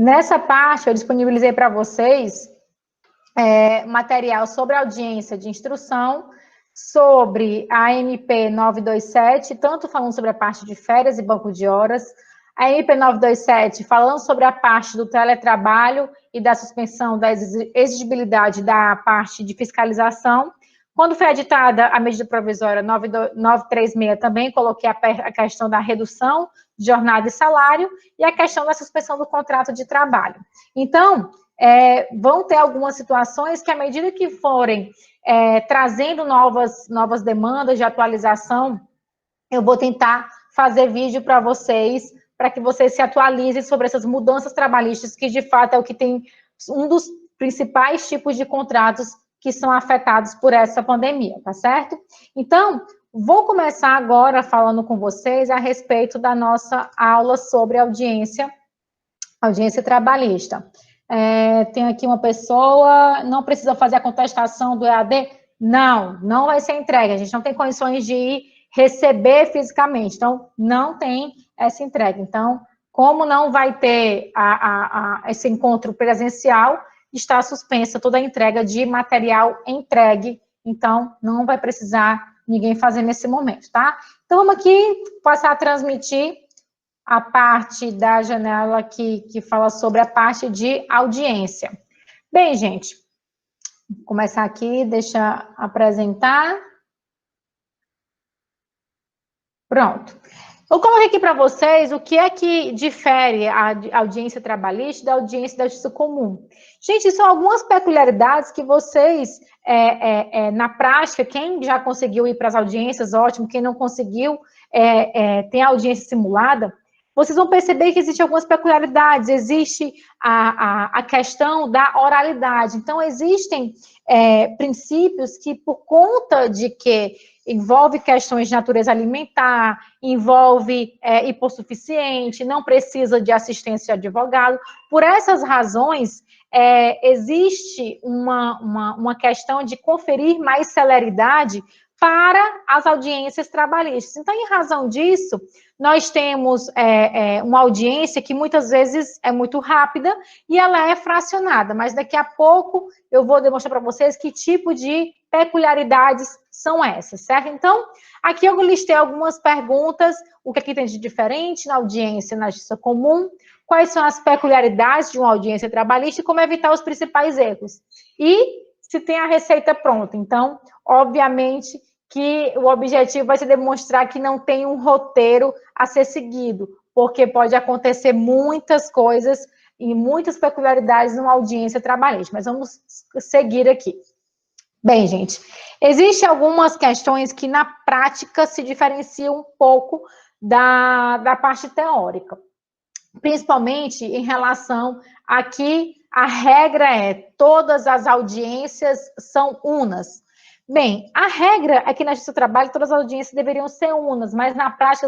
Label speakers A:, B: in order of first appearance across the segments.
A: Nessa parte, eu disponibilizei para vocês material sobre audiência de instrução, sobre a MP 927, tanto falando sobre a parte de férias e banco de horas, a MP 927 falando sobre a parte do teletrabalho e da suspensão da exigibilidade da parte de fiscalização. Quando foi editada a medida provisória 936, também coloquei a questão da redução de jornada e salário e a questão da suspensão do contrato de trabalho. Então, vão ter algumas situações que, à medida que forem trazendo novas demandas de atualização, eu vou tentar fazer vídeo para vocês, para que vocês se atualizem sobre essas mudanças trabalhistas, que de fato é o que tem um dos principais tipos de contratos que são afetados por essa pandemia, tá certo? Então, vou começar agora falando com vocês a respeito da nossa aula sobre audiência trabalhista. Tem aqui uma pessoa, não precisa fazer a contestação do EAD? Não vai ser entregue, a gente não tem condições de ir receber fisicamente, então não tem essa entrega. Então, como não vai ter esse encontro presencial, está suspensa toda a entrega de material entregue, então não vai precisar ninguém fazer nesse momento, tá? Então, vamos aqui passar a transmitir a parte da janela que fala sobre a parte de audiência. Bem, gente, vou começar aqui, deixa eu apresentar. Pronto. Eu coloquei aqui para vocês o que é que difere a audiência trabalhista da audiência da justiça comum. Gente, são algumas peculiaridades que vocês, na prática, quem já conseguiu ir para as audiências, ótimo, quem não conseguiu, tem a audiência simulada, vocês vão perceber que existem algumas peculiaridades, existe a questão da oralidade. Então, existem princípios que, por conta de que envolve questões de natureza alimentar, envolve hipossuficiente, não precisa de assistência de advogado. Por essas razões, existe uma questão de conferir mais celeridade para as audiências trabalhistas. Então, em razão disso, nós temos uma audiência que muitas vezes é muito rápida e ela é fracionada, mas daqui a pouco eu vou demonstrar para vocês que tipo de peculiaridades são essas, certo? Então, aqui eu listei algumas perguntas, o que aqui tem de diferente na audiência na justiça comum, quais são as peculiaridades de uma audiência trabalhista e como evitar os principais erros. E se tem a receita pronta. Então, obviamente que o objetivo vai ser demonstrar que não tem um roteiro a ser seguido, porque pode acontecer muitas coisas e muitas peculiaridades numa audiência trabalhista, mas vamos seguir aqui. Bem, gente, existem algumas questões que na prática se diferenciam um pouco da parte teórica, principalmente em relação a que a regra todas as audiências são unas. Bem, a regra é que na justiça do trabalho todas as audiências deveriam ser unas, mas na prática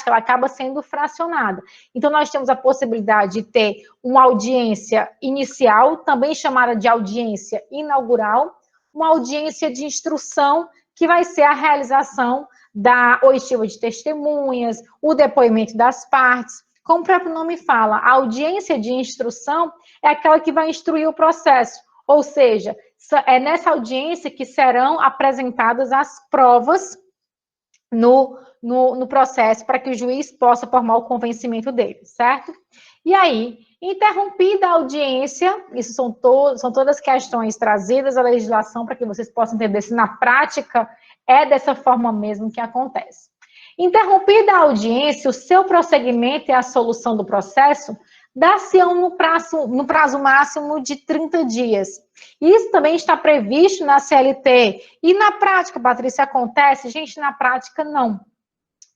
A: ela acaba sendo fracionada. Então, nós temos a possibilidade de ter uma audiência inicial, também chamada de audiência inaugural, uma audiência de instrução, que vai ser a realização da oitiva de testemunhas, o depoimento das partes. Como o próprio nome fala, a audiência de instrução é aquela que vai instruir o processo, ou seja, é nessa audiência que serão apresentadas as provas no processo para que o juiz possa formar o convencimento dele, certo? E aí, interrompida a audiência, isso são todas questões trazidas à legislação para que vocês possam entender se na prática é dessa forma mesmo que acontece. Interrompida a audiência, o seu prosseguimento e a solução do processo dá-se-ão no prazo máximo de 30 dias. Isso também está previsto na CLT. E na prática, Patrícia, acontece? Gente, na prática, não.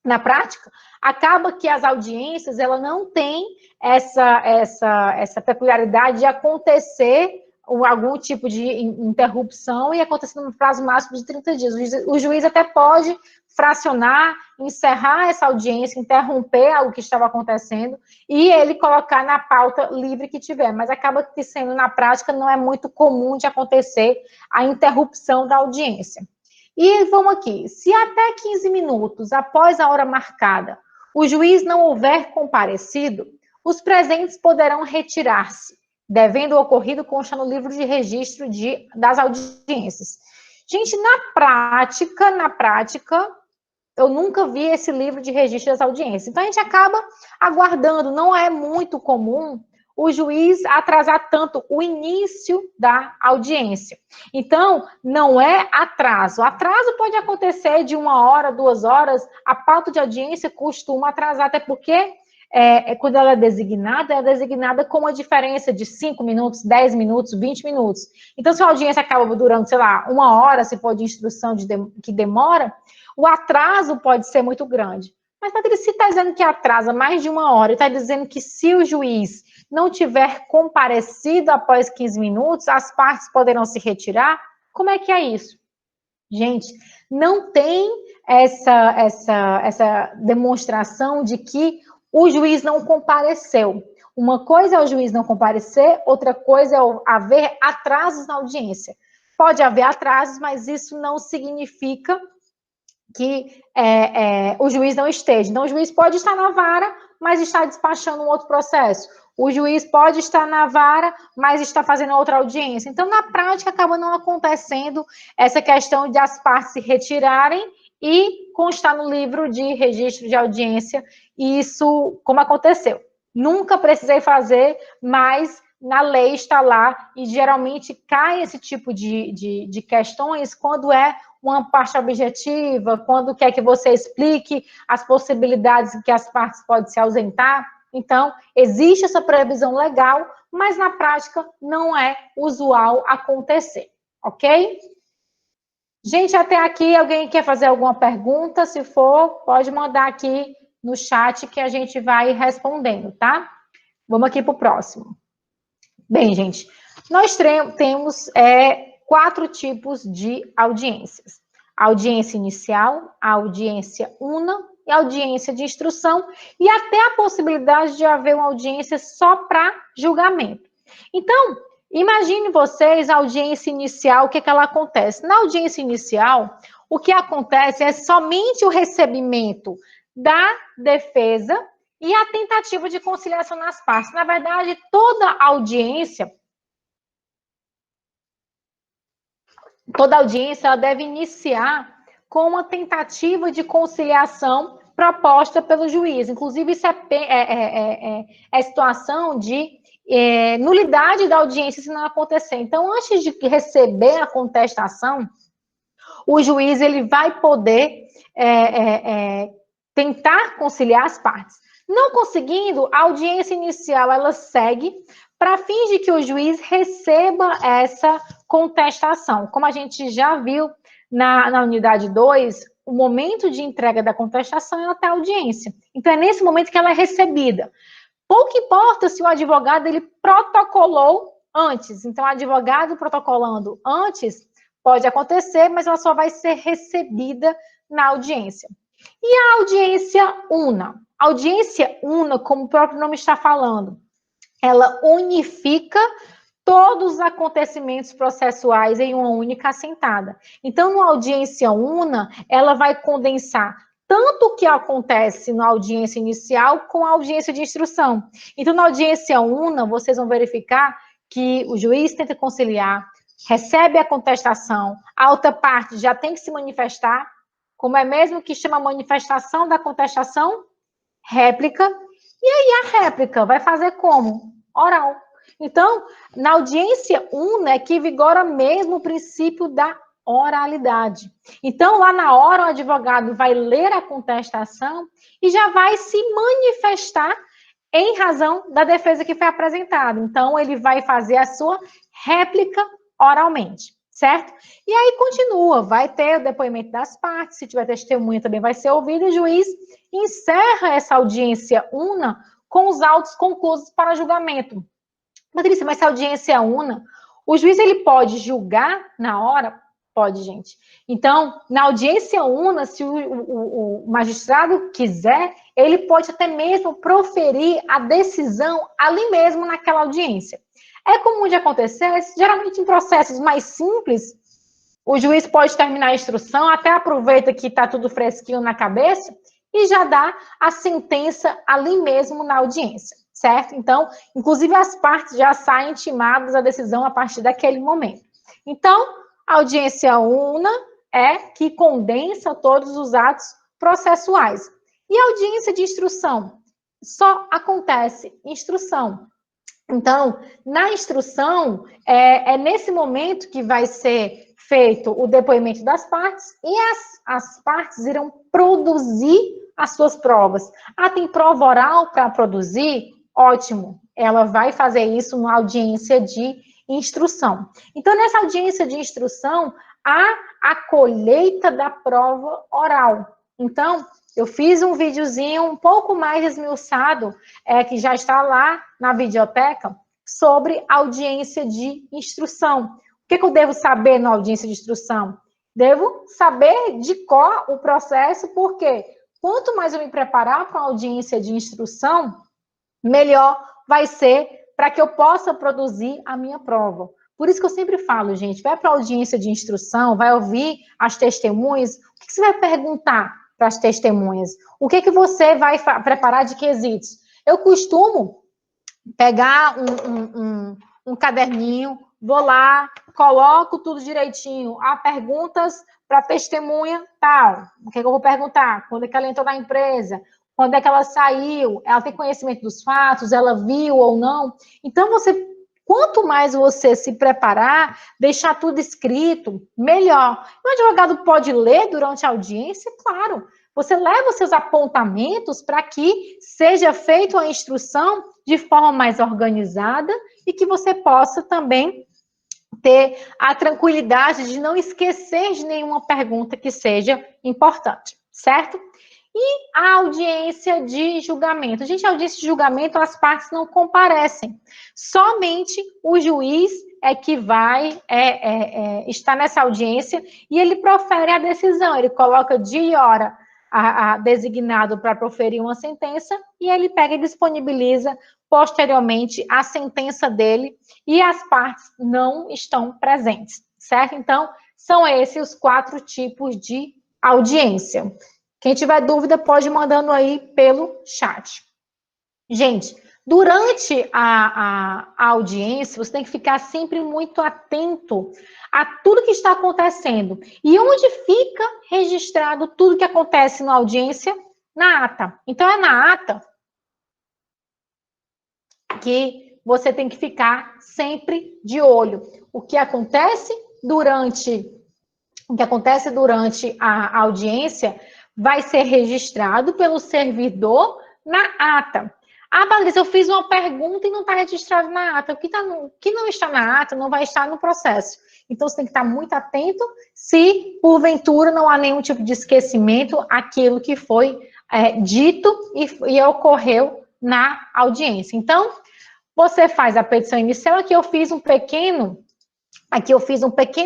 A: Na prática, acaba que as audiências, ela não tem essa peculiaridade de acontecer algum tipo de interrupção e acontecer no prazo máximo de 30 dias. O juiz até pode fracionar, encerrar essa audiência, interromper algo que estava acontecendo e ele colocar na pauta livre que tiver, mas acaba que sendo na prática não é muito comum de acontecer a interrupção da audiência. E vamos aqui, se até 15 minutos após a hora marcada o juiz não houver comparecido, os presentes poderão retirar-se, devendo o ocorrido constar no livro de registro das audiências. Gente, na prática, eu nunca vi esse livro de registro das audiências. Então, a gente acaba aguardando. Não é muito comum o juiz atrasar tanto o início da audiência. Então, não é atraso. Atraso pode acontecer de 1 hora, 2 horas. A pauta de audiência costuma atrasar, até porque quando ela é designada com uma diferença de 5 minutos, 10 minutos, 20 minutos. Então, se a audiência acaba durando, sei lá, 1 hora, se for de instrução que demora, o atraso pode ser muito grande. Mas, Patrícia, se está dizendo que atrasa mais de 1 hora, e está dizendo que se o juiz não tiver comparecido após 15 minutos, as partes poderão se retirar, como é que é isso? Gente, não tem essa demonstração de que o juiz não compareceu. Uma coisa é o juiz não comparecer, outra coisa é haver atrasos na audiência. Pode haver atrasos, mas isso não significa que o juiz não esteja. Então, o juiz pode estar na vara, mas está despachando um outro processo. O juiz pode estar na vara, mas está fazendo outra audiência. Então, na prática, acaba não acontecendo essa questão de as partes se retirarem e constar no livro de registro de audiência, isso como aconteceu. Nunca precisei fazer, mas na lei está lá, e geralmente cai esse tipo de questões quando é uma parte objetiva, quando quer que você explique as possibilidades que as partes podem se ausentar. Então, existe essa previsão legal, mas na prática não é usual acontecer, ok? Gente, até aqui, alguém quer fazer alguma pergunta? Se for, pode mandar aqui no chat que a gente vai respondendo, tá? Vamos aqui para o próximo. Bem, gente, nós temos 4 tipos de audiências. A audiência inicial, a audiência una e a audiência de instrução, e até a possibilidade de haver uma audiência só para julgamento. Então, imagine vocês a audiência inicial, o que ela acontece? Na audiência inicial, o que acontece é somente o recebimento da defesa e a tentativa de conciliação nas partes. Na verdade, toda audiência ela deve iniciar com uma tentativa de conciliação proposta pelo juiz. Inclusive, isso é situação de nulidade da audiência se não acontecer. Então, antes de receber a contestação, o juiz ele vai poder tentar conciliar as partes. Não conseguindo, a audiência inicial ela segue para fim de que o juiz receba essa contestação. Como a gente já viu na unidade 2, o momento de entrega da contestação é até a audiência. Então, é nesse momento que ela é recebida. Pouco importa se o advogado ele protocolou antes. Então, o advogado protocolando antes pode acontecer, mas ela só vai ser recebida na audiência. E a audiência una? A audiência una, como o próprio nome está falando, ela unifica todos os acontecimentos processuais em uma única assentada. Então, numa audiência una, ela vai condensar tanto o que acontece na audiência inicial com a audiência de instrução. Então, na audiência una, vocês vão verificar que o juiz tenta conciliar, recebe a contestação, a outra parte já tem que se manifestar, como é mesmo que chama manifestação da contestação? Réplica. E aí a réplica vai fazer como? Oral. Então, na audiência una é que vigora mesmo o princípio da oralidade. Então, lá na hora, o advogado vai ler a contestação e já vai se manifestar em razão da defesa que foi apresentada. Então, ele vai fazer a sua réplica oralmente, certo? E aí continua, vai ter o depoimento das partes, se tiver testemunha também vai ser ouvido, e o juiz encerra essa audiência una com os autos conclusos para julgamento. Patrícia, mas se a audiência una, o juiz ele pode julgar na hora? Pode, gente. Então, na audiência una, se o magistrado quiser, ele pode até mesmo proferir a decisão ali mesmo naquela audiência. É comum de acontecer, geralmente em processos mais simples, o juiz pode terminar a instrução, até aproveita que está tudo fresquinho na cabeça e já dá a sentença ali mesmo na audiência. certo? Então, inclusive as partes já saem intimadas à decisão a partir daquele momento. Então, a audiência una é que condensa todos os atos processuais. E a audiência de instrução? Só acontece instrução. Então, na instrução, é nesse momento que vai ser feito o depoimento das partes e as partes irão produzir as suas provas. Ah, tem prova oral para produzir? Ótimo, ela vai fazer isso numa audiência de instrução. Então, nessa audiência de instrução, há a colheita da prova oral. Então, eu fiz um videozinho um pouco mais esmiuçado, que já está lá na videoteca, sobre audiência de instrução. O que eu devo saber na audiência de instrução? Devo saber de cor o processo, porque quanto mais eu me preparar para a audiência de instrução, melhor vai ser para que eu possa produzir a minha prova. Por isso que eu sempre falo, gente, vai para a audiência de instrução, vai ouvir as testemunhas, o que você vai perguntar para as testemunhas? O que você vai preparar de quesitos? Eu costumo pegar um caderninho, vou lá, coloco tudo direitinho. Há perguntas para testemunha tal. O que eu vou perguntar? Quando é que ela entrou na empresa? Quando é que ela saiu? Ela tem conhecimento dos fatos? Ela viu ou não? Então, quanto mais você se preparar, deixar tudo escrito, melhor. O advogado pode ler durante a audiência? Claro. Você leva os seus apontamentos para que seja feita a instrução de forma mais organizada e que você possa também ter a tranquilidade de não esquecer de nenhuma pergunta que seja importante, certo? E a audiência de julgamento. Gente, a audiência de julgamento, as partes não comparecem. Somente o juiz é que vai estar nessa audiência e ele profere a decisão. Ele coloca dia e hora designado para proferir uma sentença e ele pega e disponibiliza posteriormente a sentença dele e as partes não estão presentes, certo? Então, são esses os 4 tipos de audiência. Quem tiver dúvida pode ir mandando aí pelo chat. Gente, durante a audiência, você tem que ficar sempre muito atento a tudo que está acontecendo. E onde fica registrado tudo que acontece na audiência? Na ata. Então, é na ata que você tem que ficar sempre de olho. O que acontece durante a audiência vai ser registrado pelo servidor na ata. Ah, Patrícia, eu fiz uma pergunta e não está registrado na ata. O que não está na ata não vai estar no processo. Então, você tem que estar muito atento se, porventura, não há nenhum tipo de esquecimento aquilo que foi dito e ocorreu na audiência. Então, você faz a petição inicial. Aqui eu fiz um pequeno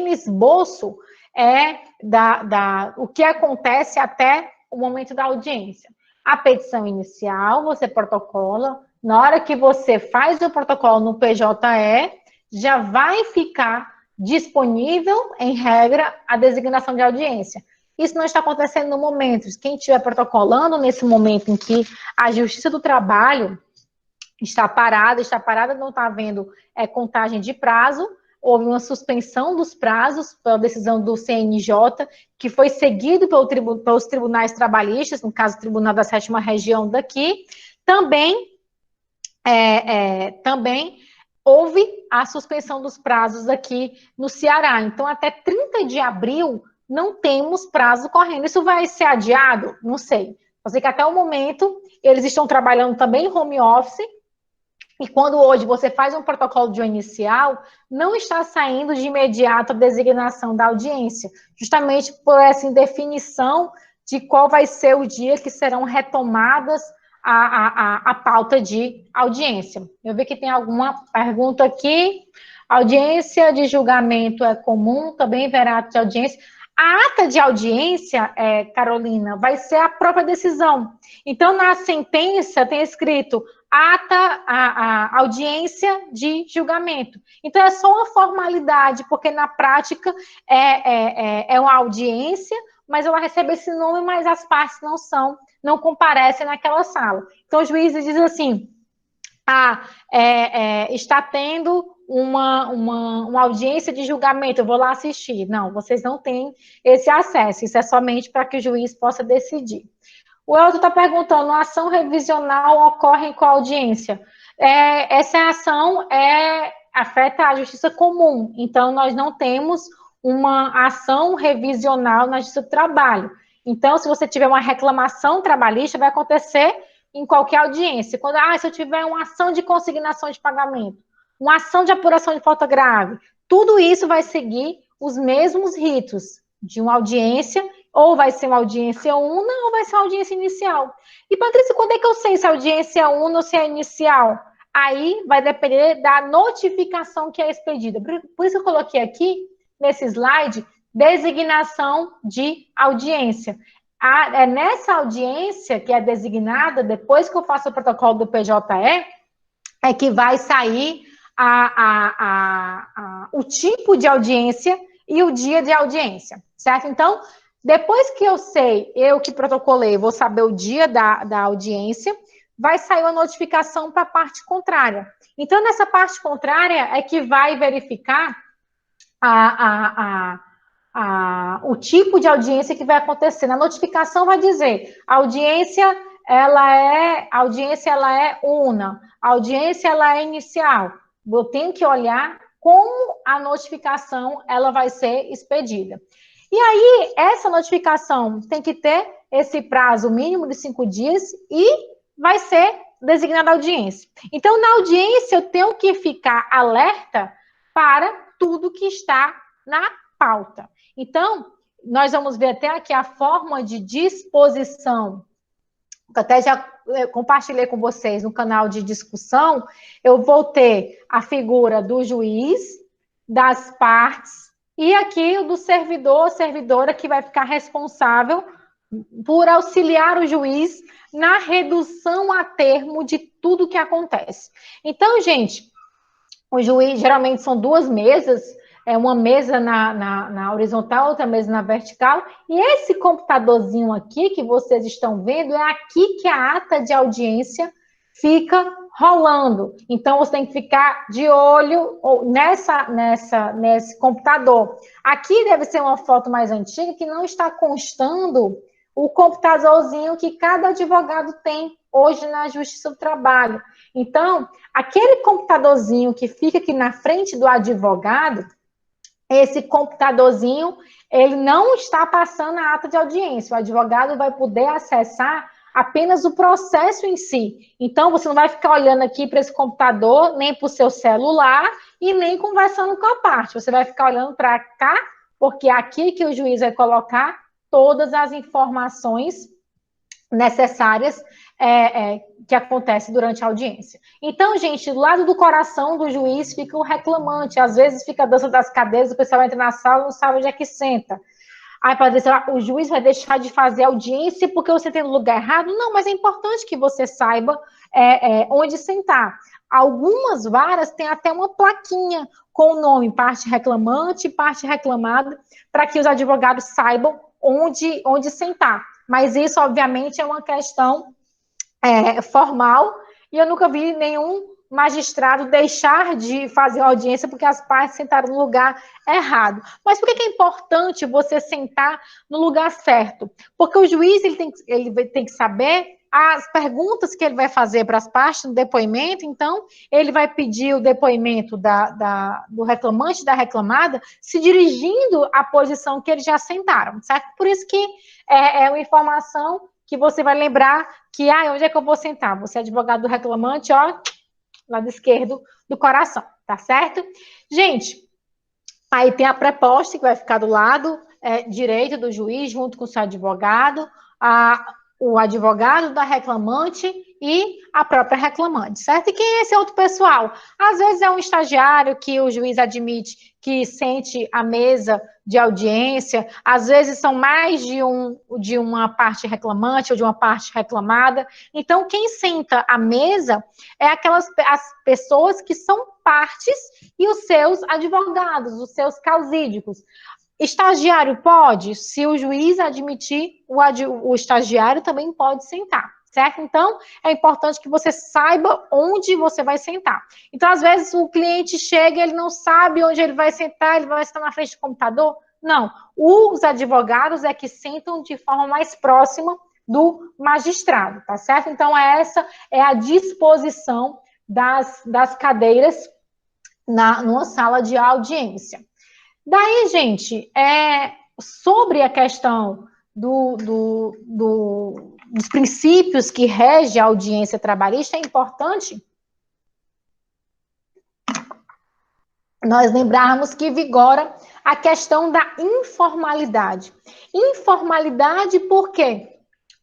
A: esboço o que acontece até o momento da audiência. A petição inicial, você protocola. Na hora que você faz o protocolo no PJE, já vai ficar disponível, em regra, a designação de audiência. Isso não está acontecendo no momento. Quem estiver protocolando nesse momento em que a Justiça do Trabalho está parada, não está havendo contagem de prazo, houve uma suspensão dos prazos pela decisão do CNJ, que foi seguido pelos tribunais trabalhistas, no caso, o Tribunal da 7ª Região daqui. Também houve a suspensão dos prazos aqui no Ceará. Então, até 30 de abril, não temos prazo correndo. Isso vai ser adiado? Não sei. Eu sei que até o momento, eles estão trabalhando também em home office, e quando hoje você faz um protocolo de inicial, não está saindo de imediato a designação da audiência, justamente por essa indefinição de qual vai ser o dia que serão retomadas a pauta de audiência. Eu vi que tem alguma pergunta aqui. Audiência de julgamento é comum, também haverá ata de audiência. A ata de audiência, Carolina, vai ser a própria decisão. Então, na sentença tem escrito a audiência de julgamento. Então, é só uma formalidade, porque na prática é uma audiência, mas ela recebe esse nome, mas as partes não comparecem naquela sala. Então, o juiz diz assim, está tendo uma audiência de julgamento, eu vou lá assistir. Não, vocês não têm esse acesso, isso é somente para que o juiz possa decidir. O Elton está perguntando, a ação revisional ocorre em qual audiência? Essa ação afeta a justiça comum, então nós não temos uma ação revisional na justiça do trabalho. Então, se você tiver uma reclamação trabalhista, vai acontecer em qualquer audiência. Se eu tiver uma ação de consignação de pagamento, uma ação de apuração de falta grave, tudo isso vai seguir os mesmos ritos de uma audiência, ou vai ser uma audiência una, ou vai ser uma audiência inicial. E, Patrícia, quando é que eu sei se é audiência una ou se é inicial? Aí vai depender da notificação que é expedida. Por isso eu coloquei aqui, nesse slide, designação de audiência. É nessa audiência que é designada, depois que eu faço o protocolo do PJE, é que vai sair o tipo de audiência e o dia de audiência, certo? Então, depois que eu sei, eu que protocolei, vou saber o dia da audiência, vai sair uma notificação para a parte contrária. Então, nessa parte contrária é que vai verificar o tipo de audiência que vai acontecer. Na notificação vai dizer, a audiência ela é una, a audiência ela é inicial. Eu tenho que olhar como a notificação ela vai ser expedida. E aí, essa notificação tem que ter esse prazo mínimo de 5 dias e vai ser designada a audiência. Então, na audiência, eu tenho que ficar alerta para tudo que está na pauta. Então, nós vamos ver até aqui a forma de disposição, que até já compartilhei com vocês no canal de discussão. Eu vou ter a figura do juiz, das partes, e aqui o do servidor ou servidora que vai ficar responsável por auxiliar o juiz na redução a termo de tudo que acontece. Então, gente, o juiz, geralmente são 2 mesas, uma mesa na horizontal, outra mesa na vertical, e esse computadorzinho aqui que vocês estão vendo, é aqui que a ata de audiência fica rolando. Então, você tem que ficar de olho nesse computador. Aqui deve ser uma foto mais antiga, que não está constando o computadorzinho que cada advogado tem hoje na Justiça do Trabalho. Então, aquele computadorzinho que fica aqui na frente do advogado, esse computadorzinho, ele não está passando a ata de audiência. O advogado vai poder acessar apenas o processo em si. Então, você não vai ficar olhando aqui para esse computador, nem para o seu celular, e nem conversando com a parte. Você vai ficar olhando para cá, porque é aqui que o juiz vai colocar todas as informações necessárias que acontecem durante a audiência. Então, gente, do lado do coração do juiz fica o reclamante. Às vezes fica a dança das cadeiras, o pessoal entra na sala e não sabe onde é que senta. Aí, para dizer, o juiz vai deixar de fazer audiência porque você tem no lugar errado? Não, mas é importante que você saiba onde sentar. Algumas varas têm até uma plaquinha com o nome parte reclamante e parte reclamada, para que os advogados saibam onde sentar. Mas isso, obviamente, é uma questão formal, e eu nunca vi nenhum magistrado deixar de fazer audiência porque as partes sentaram no lugar errado. Mas por que é importante você sentar no lugar certo? Porque o juiz ele tem que saber as perguntas que ele vai fazer para as partes no depoimento. Então, ele vai pedir o depoimento do reclamante e da reclamada se dirigindo à posição que eles já sentaram, certo? Por isso que é uma informação que você vai lembrar que, onde é que eu vou sentar? Você é advogado do reclamante, lado esquerdo do coração, tá certo? Gente, aí tem a preposta que vai ficar do lado direito do juiz, junto com o seu advogado, o advogado da reclamante e a própria reclamante, certo? E quem é esse outro pessoal? Às vezes é um estagiário que o juiz admite que sente à mesa de audiência, às vezes são mais de uma parte reclamante ou de uma parte reclamada. Então, quem senta à mesa é as pessoas que são partes e os seus advogados, os seus causídicos. Estagiário pode? Se o juiz admitir, o estagiário também pode sentar, certo? Então, é importante que você saiba onde você vai sentar. Então, às vezes, o cliente chega e ele não sabe onde ele vai sentar na frente do computador? Não, os advogados é que sentam de forma mais próxima do magistrado, tá certo? Então, essa é a disposição das cadeiras numa sala de audiência. Daí, gente, sobre a questão dos princípios que regem a audiência trabalhista, é importante nós lembrarmos que vigora a questão da informalidade. Informalidade por quê?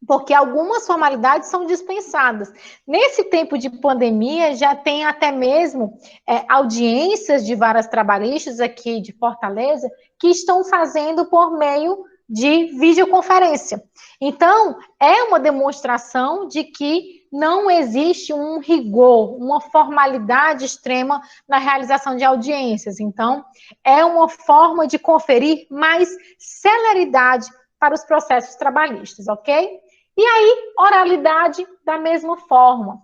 A: Porque algumas formalidades são dispensadas. Nesse tempo de pandemia, já tem até mesmo audiências de varas trabalhistas aqui de Fortaleza que estão fazendo por meio de videoconferência. Então, é uma demonstração de que não existe um rigor, uma formalidade extrema na realização de audiências. Então, é uma forma de conferir mais celeridade para os processos trabalhistas, ok? E aí, oralidade da mesma forma.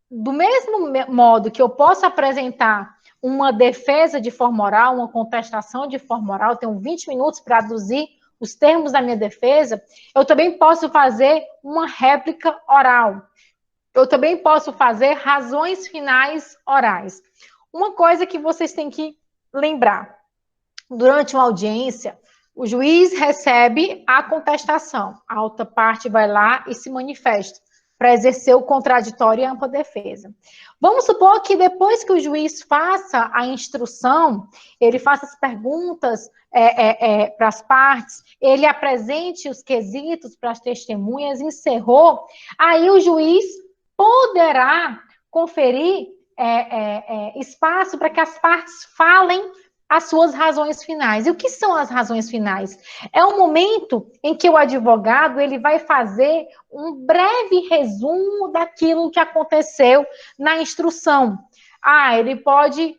A: Do mesmo modo que eu posso apresentar uma defesa de forma oral, uma contestação de forma oral, eu tenho 20 minutos para aduzir os termos da minha defesa, eu também posso fazer uma réplica oral. Eu também posso fazer razões finais orais. Uma coisa que vocês têm que lembrar, durante uma audiência, o juiz recebe a contestação, a outra parte vai lá e se manifesta para exercer o contraditório e a ampla defesa. Vamos supor que depois que o juiz faça a instrução, ele faça as perguntas para as partes, ele apresente os quesitos para as testemunhas, encerrou, aí o juiz poderá conferir espaço para que as partes falem as suas razões finais. E o que são as razões finais? É o momento em que o advogado ele vai fazer um breve resumo daquilo que aconteceu na instrução. Ele pode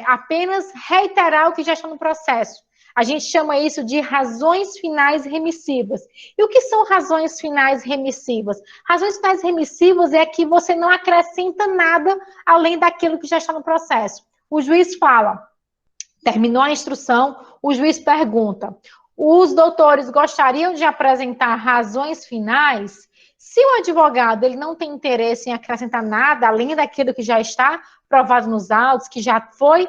A: apenas reiterar o que já está no processo. A gente chama isso de razões finais remissivas. E o que são razões finais remissivas? Razões finais remissivas é que você não acrescenta nada além daquilo que já está no processo. O juiz fala, terminou a instrução, o juiz pergunta, os doutores gostariam de apresentar razões finais? Se o advogado ele não tem interesse em acrescentar nada, além daquilo que já está provado nos autos, que já foi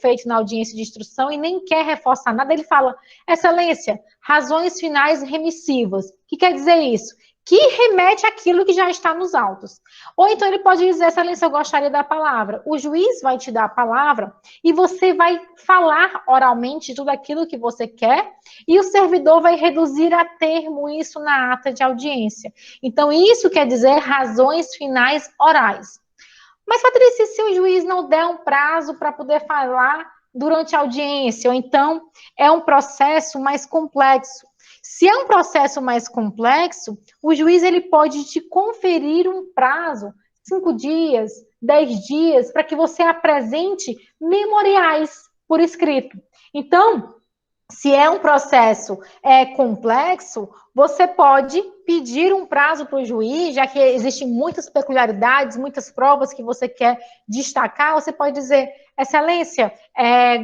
A: feito na audiência de instrução e nem quer reforçar nada, ele fala, excelência, razões finais remissivas. O que quer dizer isso? Que remete àquilo que já está nos autos. Ou então ele pode dizer, excelência, eu gostaria da palavra. O juiz vai te dar a palavra e você vai falar oralmente tudo aquilo que você quer e o servidor vai reduzir a termo isso na ata de audiência. Então, isso quer dizer razões finais orais. Mas, Patrícia, se o juiz não der um prazo para poder falar durante a audiência, ou então é um processo mais complexo. Se é um processo mais complexo, o juiz ele pode te conferir um prazo, 5 dias, 10 dias, para que você apresente memoriais por escrito. Então, se é um processo complexo, você pode pedir um prazo para o juiz, já que existem muitas peculiaridades, muitas provas que você quer destacar, você pode dizer, excelência,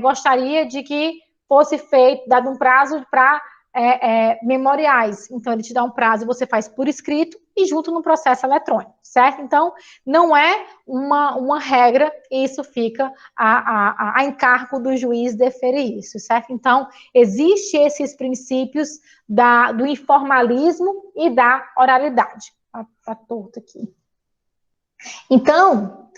A: gostaria de que fosse dado um prazo para memoriais. Então, ele te dá um prazo, você faz por escrito e junto no processo eletrônico, certo? Então, não é uma regra, e isso fica a encargo do juiz deferir isso, certo? Então, existem esses princípios do informalismo e da oralidade. Tá torto aqui. Então,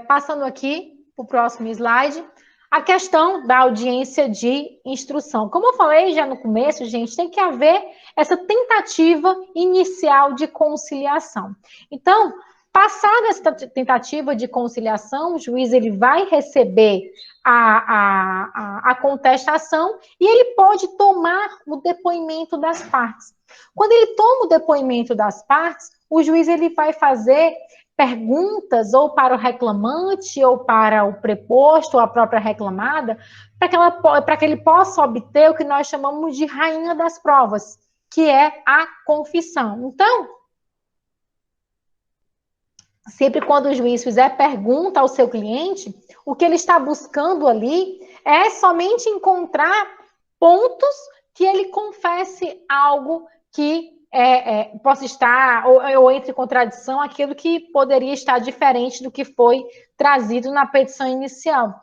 A: passando aqui para o próximo slide, a questão da audiência de instrução. Como eu falei já no começo, gente, tem que haver essa tentativa inicial de conciliação. Então, passada essa tentativa de conciliação, o juiz ele vai receber a contestação e ele pode tomar o depoimento das partes. Quando ele toma o depoimento das partes, o juiz ele vai fazer perguntas ou para o reclamante ou para o preposto ou a própria reclamada, para que ele possa obter o que nós chamamos de rainha das provas. que é a confissão. Então, sempre quando o juiz fizer pergunta ao seu cliente, o que ele está buscando ali é somente encontrar pontos que ele confesse algo que possa estar ou entre em contradição aquilo que poderia estar diferente do que foi trazido na petição inicial.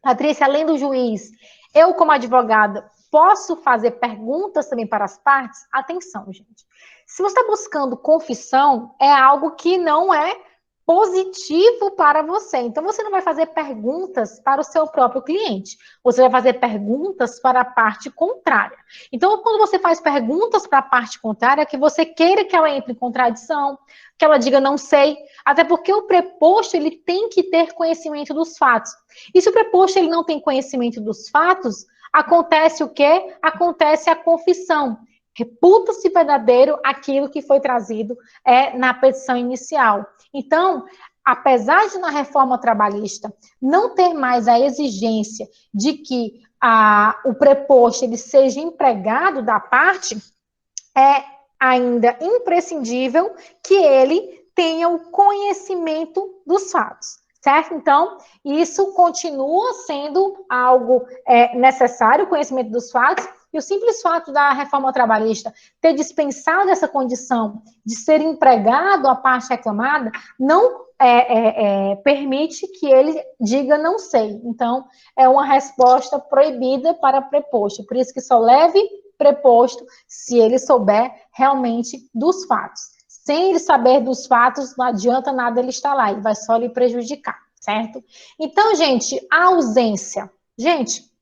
A: Patrícia, além do juiz, eu como advogada posso fazer perguntas também para as partes? Atenção, gente. Se você está buscando confissão, é algo que não é positivo para você. Então, você não vai fazer perguntas para o seu próprio cliente. Você vai fazer perguntas para a parte contrária. Então, quando você faz perguntas para a parte contrária, que você queira que ela entre em contradição, que ela diga não sei, até porque o preposto ele tem que ter conhecimento dos fatos. E se o preposto ele não tem conhecimento dos fatos, acontece o quê? Acontece a confissão. Reputa-se verdadeiro aquilo que foi trazido na petição inicial. Então, apesar de na reforma trabalhista não ter mais a exigência de que o preposto ele seja empregado da parte, é ainda imprescindível que ele tenha o conhecimento dos fatos, certo? Então, isso continua sendo algo necessário, o conhecimento dos fatos, e o simples fato da reforma trabalhista ter dispensado essa condição de ser empregado a parte reclamada, não permite que ele diga não sei. Então, é uma resposta proibida para preposto. Por isso que só leve preposto se ele souber realmente dos fatos. Sem ele saber dos fatos, não adianta nada ele estar lá, ele vai só lhe prejudicar, certo? Então, gente, a ausência. Gente,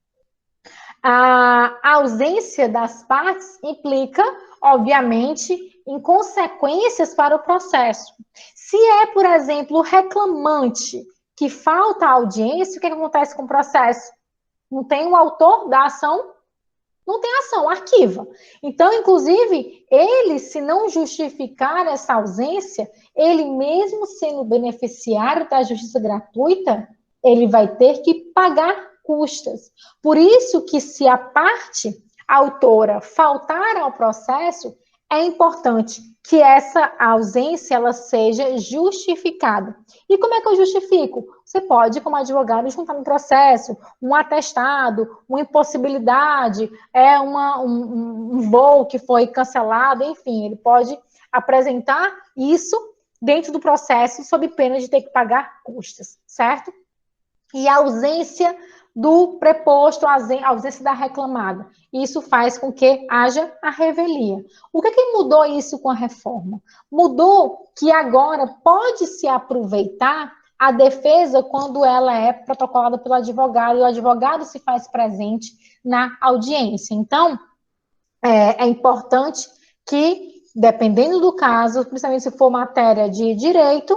A: a ausência das partes implica, obviamente, em consequências para o processo. Se é, por exemplo, o reclamante que falta a audiência, o que acontece com o processo? Não tem o autor da ação? Não tem ação, arquiva. Então, inclusive, ele, se não justificar essa ausência, ele mesmo sendo beneficiário da justiça gratuita, ele vai ter que pagar custas. Por isso que se a parte autora faltar ao processo, é importante que essa ausência ela seja justificada. E como é que eu justifico? Você pode, como advogado, juntar no processo um atestado, uma impossibilidade, um voo que foi cancelado, enfim, ele pode apresentar isso dentro do processo sob pena de ter que pagar custas, certo? E a ausência do preposto, a ausência da reclamada. Isso faz com que haja a revelia. O que mudou isso com a reforma? Mudou que agora pode-se aproveitar a defesa quando ela é protocolada pelo advogado, e o advogado se faz presente na audiência. Então, é importante que, dependendo do caso, principalmente se for matéria de direito,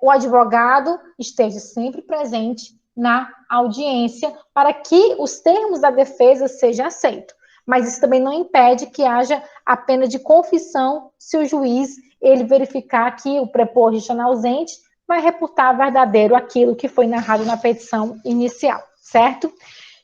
A: o advogado esteja sempre presente na audiência para que os termos da defesa sejam aceitos. Mas isso também não impede que haja a pena de confissão se o juiz ele verificar que o preposto está ausente, vai reputar verdadeiro aquilo que foi narrado na petição inicial, certo?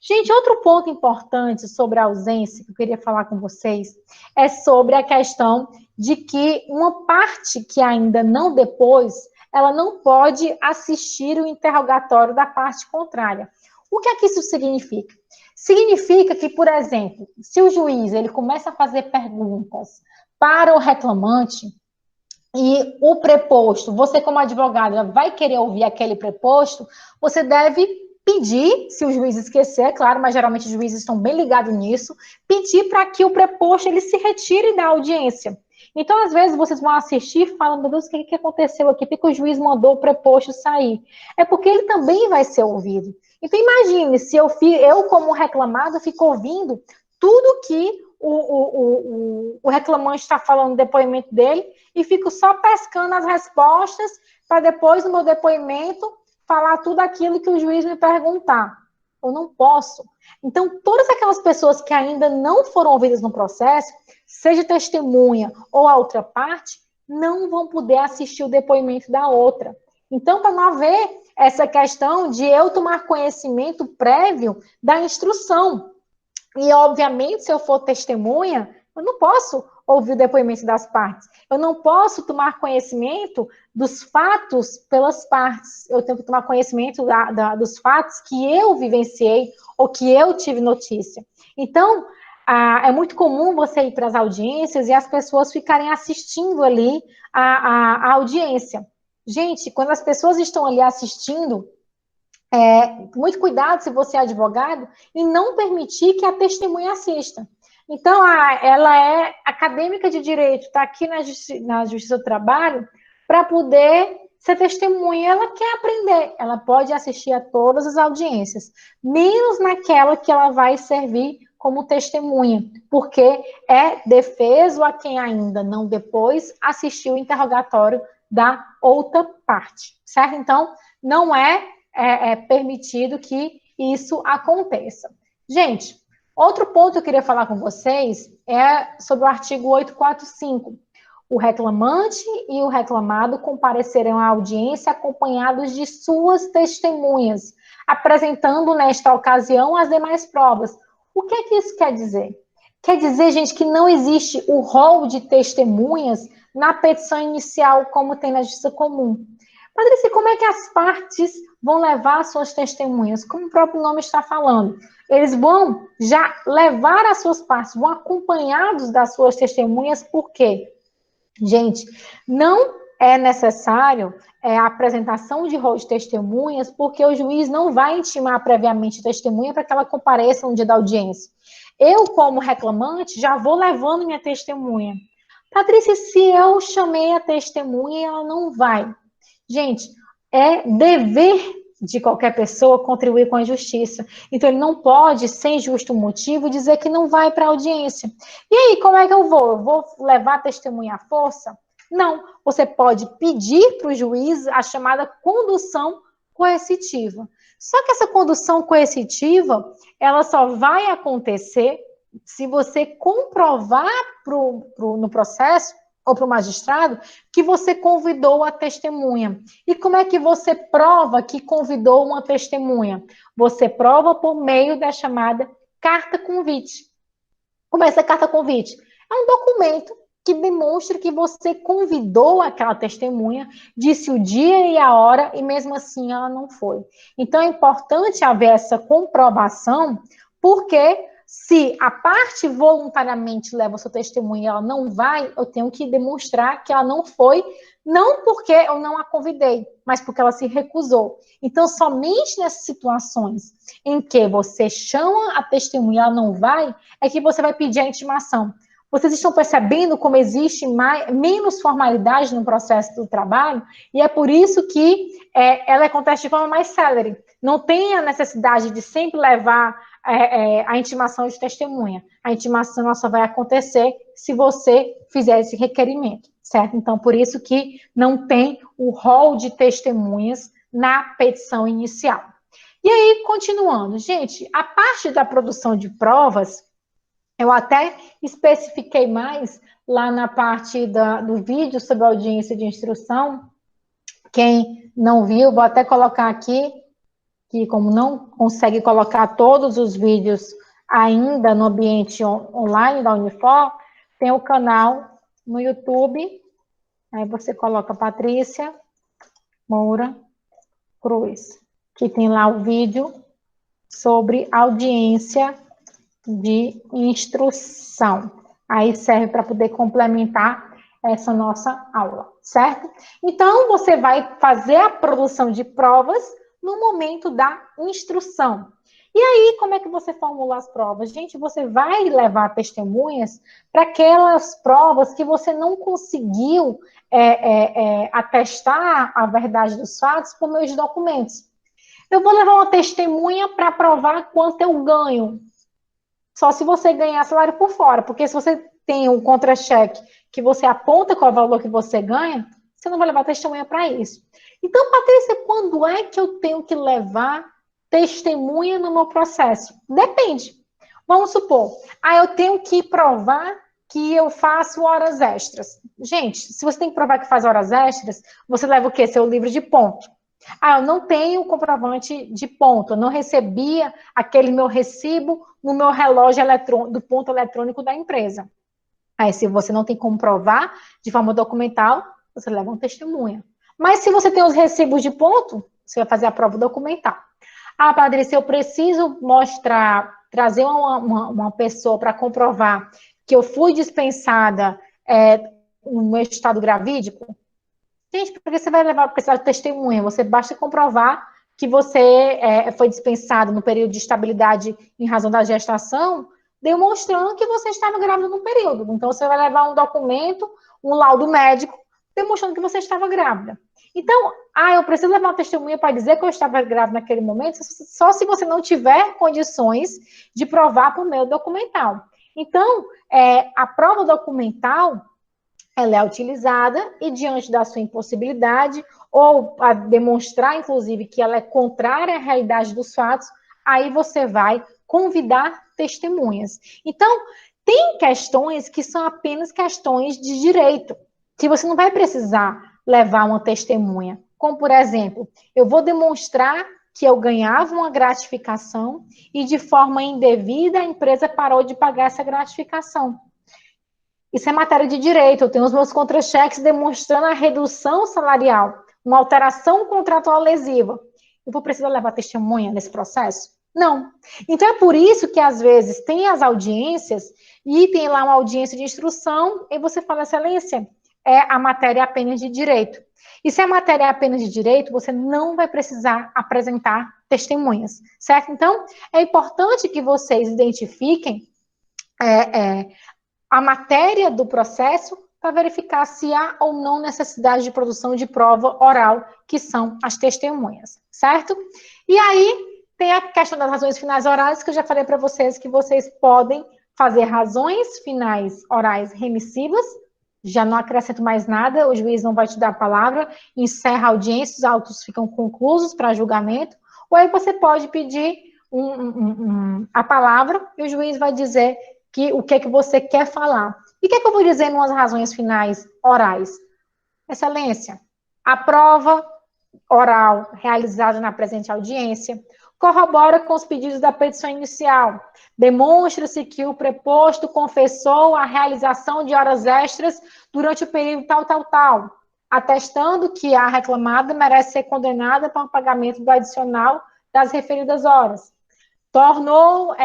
A: Gente, outro ponto importante sobre a ausência que eu queria falar com vocês é sobre a questão de que uma parte que ainda não depôs, ela não pode assistir o interrogatório da parte contrária. O que é que isso significa? Significa que, por exemplo, se o juiz ele começa a fazer perguntas para o reclamante e o preposto, você como advogada vai querer ouvir aquele preposto, você deve pedir, se o juiz esquecer, é claro, mas geralmente os juízes estão bem ligados nisso, pedir para que o preposto ele se retire da audiência. Então, às vezes, vocês vão assistir e falam, meu Deus, o que aconteceu aqui? Por que o juiz mandou o preposto sair? É porque ele também vai ser ouvido. Então, imagine se eu como reclamado, fico ouvindo tudo que o reclamante está falando no depoimento dele e fico só pescando as respostas para depois, no meu depoimento, falar tudo aquilo que o juiz me perguntar. Eu não posso. Então, todas aquelas pessoas que ainda não foram ouvidas no processo, seja testemunha ou a outra parte, não vão poder assistir o depoimento da outra. Então, para não haver essa questão de eu tomar conhecimento prévio da instrução. E, obviamente, se eu for testemunha, eu não posso ouvir o depoimento das partes. Eu não posso tomar conhecimento dos fatos pelas partes. Eu tenho que tomar conhecimento dos fatos que eu vivenciei ou que eu tive notícia. Então, é muito comum você ir para as audiências e as pessoas ficarem assistindo ali a audiência. Gente, quando as pessoas estão ali assistindo, muito cuidado se você é advogado e não permitir que a testemunha assista. Então, ela é acadêmica de direito, está aqui na Justiça do Trabalho para poder ser testemunha. Ela quer aprender, ela pode assistir a todas as audiências, menos naquela que ela vai servir como testemunha, porque é defeso a quem ainda não depois assistiu o interrogatório da outra parte, certo? Então, não é permitido que isso aconteça. Gente, outro ponto que eu queria falar com vocês é sobre o artigo 845. O reclamante e o reclamado comparecerão à audiência acompanhados de suas testemunhas, apresentando nesta ocasião as demais provas. O que é que isso quer dizer? Quer dizer, gente, que não existe o rol de testemunhas na petição inicial, como tem na Justiça Comum. Patrícia, como é que as partes vão levar suas testemunhas? Como o próprio nome está falando. Eles vão já levar as suas partes, vão acompanhados das suas testemunhas, por quê? Gente, não é necessário a apresentação de rol de testemunhas, porque o juiz não vai intimar previamente a testemunha para que ela compareça no dia da audiência. Eu, como reclamante, já vou levando minha testemunha. Patrícia, se eu chamei a testemunha e ela não vai. Gente, é dever de qualquer pessoa contribuir com a justiça. Então, ele não pode, sem justo motivo, dizer que não vai para a audiência. E aí, como é que eu vou? Eu vou levar a testemunha à força? Não. Você pode pedir para o juiz a chamada condução coercitiva. Só que essa condução coercitiva, ela só vai acontecer se você comprovar no processo ou para o magistrado, que você convidou a testemunha. E como é que você prova que convidou uma testemunha? Você prova por meio da chamada carta convite. Como é essa carta convite? É um documento que demonstra que você convidou aquela testemunha, disse o dia e a hora, e mesmo assim ela não foi. Então é importante haver essa comprovação, porque se a parte voluntariamente leva o seu testemunho e ela não vai, eu tenho que demonstrar que ela não foi, não porque eu não a convidei, mas porque ela se recusou. Então, somente nessas situações em que você chama a testemunha e ela não vai, é que você vai pedir a intimação. Vocês estão percebendo como existe menos formalidade no processo do trabalho? E é por isso que ela acontece de forma mais célere. Não tem a necessidade de sempre levar a intimação de testemunha. A intimação só vai acontecer se você fizer esse requerimento, certo? Então, por isso que não tem o rol de testemunhas na petição inicial. E aí, continuando, gente, a parte da produção de provas, eu até especifiquei mais lá na parte do vídeo sobre a audiência de instrução. Quem não viu, vou até colocar aqui, que como não consegue colocar todos os vídeos ainda no ambiente online da Unifor, tem o canal no YouTube, aí você coloca Patrícia Moura Cruz, que tem lá o vídeo sobre audiência de instrução. Aí serve para poder complementar essa nossa aula, certo? Então, você vai fazer a produção de provas no momento da instrução. E aí, como é que você formula as provas? Gente, você vai levar testemunhas para aquelas provas que você não conseguiu atestar a verdade dos fatos por meio de documentos. Eu vou levar uma testemunha para provar quanto eu ganho. Só se você ganhar salário por fora, porque se você tem um contra-cheque que você aponta qual é o valor que você ganha, você não vai levar testemunha para isso. Então, Patrícia, quando é que eu tenho que levar testemunha no meu processo? Depende. Vamos supor, eu tenho que provar que eu faço horas extras. Gente, se você tem que provar que faz horas extras, você leva o quê? Seu livro de ponto. Ah, eu não tenho comprovante de ponto, eu não recebia aquele meu recibo no meu relógio do ponto eletrônico da empresa. Aí, se você não tem como provar de forma documental, você leva uma testemunha. Mas se você tem os recibos de ponto, você vai fazer a prova documental. Ah, Patrícia, eu preciso mostrar, trazer uma pessoa para comprovar que eu fui dispensada no meu estado gravídico. Gente, por que você vai precisar de testemunha? Você basta comprovar que você foi dispensado no período de estabilidade em razão da gestação, demonstrando que você estava grávida no período. Então, você vai levar um documento, um laudo médico, demonstrando que você estava grávida. Então, eu preciso levar uma testemunha para dizer que eu estava grávida naquele momento, só se você não tiver condições de provar por meio documental. Então, a prova documental ela é utilizada e diante da sua impossibilidade ou a demonstrar, inclusive, que ela é contrária à realidade dos fatos, aí você vai convidar testemunhas. Então, tem questões que são apenas questões de direito, que você não vai precisar levar uma testemunha. Como, por exemplo, eu vou demonstrar que eu ganhava uma gratificação e, de forma indevida, a empresa parou de pagar essa gratificação. Isso é matéria de direito. Eu tenho os meus contra-cheques demonstrando a redução salarial, uma alteração contratual lesiva. Eu vou precisar levar testemunha nesse processo? Não. Então, é por isso que, às vezes, tem as audiências e tem lá uma audiência de instrução e você fala, excelência, é a matéria apenas de direito. E se a matéria é apenas de direito, você não vai precisar apresentar testemunhas, certo? Então, é importante que vocês identifiquem a matéria do processo para verificar se há ou não necessidade de produção de prova oral, que são as testemunhas, certo? E aí tem a questão das razões finais orais, que eu já falei para vocês que vocês podem fazer razões finais orais remissivas, já não acrescento mais nada, o juiz não vai te dar a palavra, encerra a audiência, os autos ficam conclusos para julgamento, ou aí você pode pedir a palavra e o juiz vai dizer o que é que você quer falar. E o que é que eu vou dizer nas razões finais orais? Excelência, a prova oral realizada na presente audiência corrobora com os pedidos da petição inicial. Demonstra-se que o preposto confessou a realização de horas extras durante o período tal, atestando que a reclamada merece ser condenada para o pagamento do adicional das referidas horas. Tornou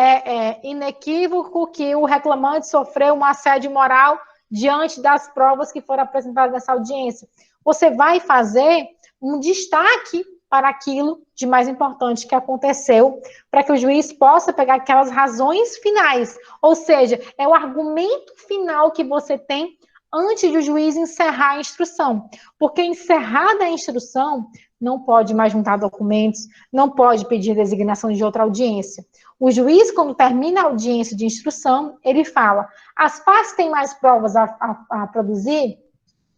A: inequívoco que o reclamante sofreu um assédio moral diante das provas que foram apresentadas nessa audiência. Você vai fazer um destaque para aquilo de mais importante que aconteceu, para que o juiz possa pegar aquelas razões finais, ou seja, é o argumento final que você tem antes do juiz encerrar a instrução, porque encerrada a instrução, não pode mais juntar documentos, não pode pedir designação de outra audiência. O juiz, quando termina a audiência de instrução, ele fala, as partes têm mais provas a produzir?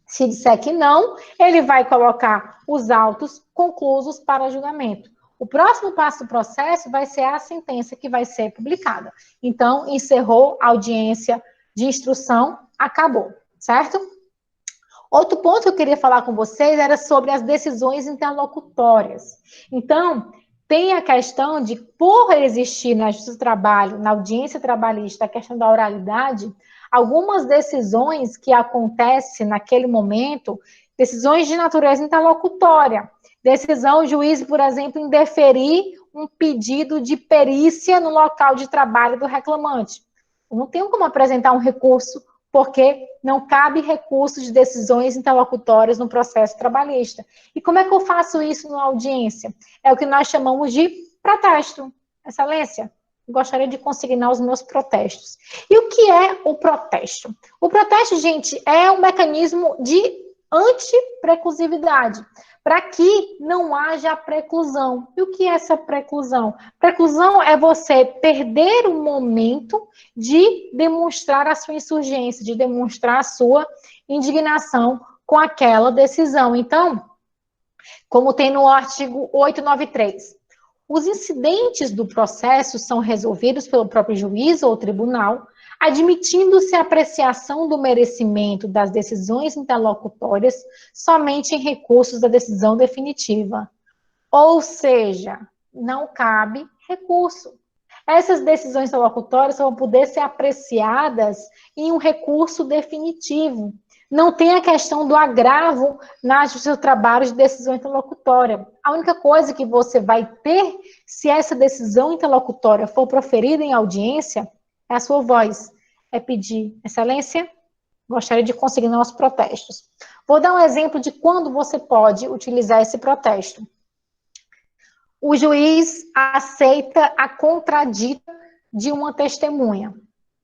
A: Se disser que não, ele vai colocar os autos conclusos para julgamento. O próximo passo do processo vai ser a sentença que vai ser publicada. Então, encerrou a audiência de instrução, acabou, certo? Outro ponto que eu queria falar com vocês era sobre as decisões interlocutórias. Então, tem a questão de, por existir na Justiça do Trabalho, na audiência trabalhista, a questão da oralidade, algumas decisões que acontecem naquele momento, decisões de natureza interlocutória. Decisão, o juiz, por exemplo, indeferir um pedido de perícia no local de trabalho do reclamante. Eu não tenho como apresentar um recurso porque não cabe recurso de decisões interlocutórias no processo trabalhista. E como é que eu faço isso na audiência? É o que nós chamamos de protesto. Excelência, gostaria de consignar os meus protestos. E o que é o protesto? O protesto, gente, é um mecanismo de antipreclusividade, para que não haja preclusão. E o que é essa preclusão? Preclusão é você perder o momento de demonstrar a sua insurgência, de demonstrar a sua indignação com aquela decisão. Então, como tem no artigo 893, os incidentes do processo são resolvidos pelo próprio juiz ou tribunal, admitindo-se a apreciação do merecimento das decisões interlocutórias somente em recursos da decisão definitiva. Ou seja, não cabe recurso. Essas decisões interlocutórias vão poder ser apreciadas em um recurso definitivo. Não tem a questão do agravo na justiça do trabalho de decisão interlocutória. A única coisa que você vai ter, se essa decisão interlocutória for proferida em audiência, é a sua voz. É pedir, excelência, gostaria de conseguir nossos protestos. Vou dar um exemplo de quando você pode utilizar esse protesto. O juiz aceita a contradita de uma testemunha.